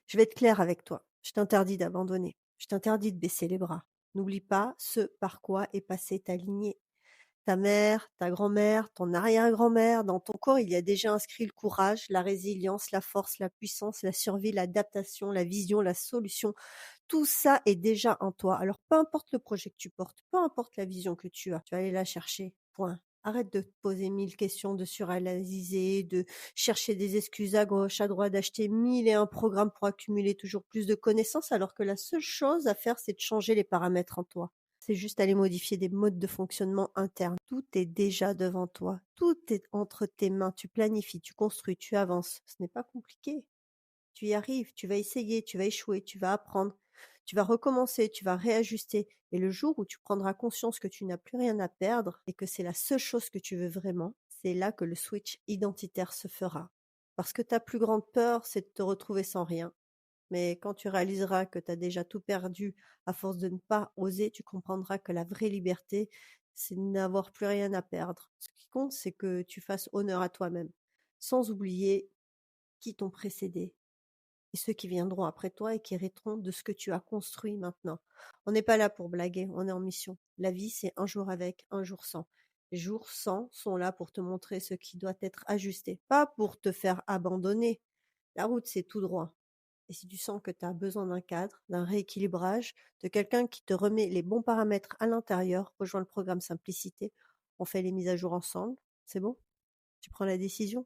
Je vais être claire avec toi. Je t'interdis d'abandonner. Je t'interdis de baisser les bras. N'oublie pas ce par quoi est passée ta lignée. Ta mère, ta grand-mère, ton arrière-grand-mère, dans ton corps, il y a déjà inscrit le courage, la résilience, la force, la puissance, la survie, l'adaptation, la vision, la solution. Tout ça est déjà en toi. Alors, peu importe le projet que tu portes, peu importe la vision que tu vas aller la chercher. Point. Arrête de te poser 1000 questions, de suranalyser, de chercher des excuses à gauche, à droite, d'acheter 1001 programmes pour accumuler toujours plus de connaissances, alors que la seule chose à faire, c'est de changer les paramètres en toi. C'est juste aller modifier des modes de fonctionnement internes. Tout est déjà devant toi. Tout est entre tes mains. Tu planifies, tu construis, tu avances. Ce n'est pas compliqué. Tu y arrives, tu vas essayer, tu vas échouer, tu vas apprendre, tu vas recommencer, tu vas réajuster. Et le jour où tu prendras conscience que tu n'as plus rien à perdre et que c'est la seule chose que tu veux vraiment, c'est là que le switch identitaire se fera. Parce que ta plus grande peur, c'est de te retrouver sans rien. Mais quand tu réaliseras que tu as déjà tout perdu à force de ne pas oser, tu comprendras que la vraie liberté, c'est de n'avoir plus rien à perdre. Ce qui compte, c'est que tu fasses honneur à toi-même, sans oublier qui t'ont précédé et ceux qui viendront après toi et qui hériteront de ce que tu as construit maintenant. On n'est pas là pour blaguer, on est en mission. La vie, c'est un jour avec, un jour sans. Les jours sans sont là pour te montrer ce qui doit être ajusté, pas pour te faire abandonner. La route, c'est tout droit. Et si tu sens que tu as besoin d'un cadre, d'un rééquilibrage, de quelqu'un qui te remet les bons paramètres à l'intérieur, rejoins le programme Simplicité. On fait les mises à jour ensemble. C'est bon? Tu prends la décision?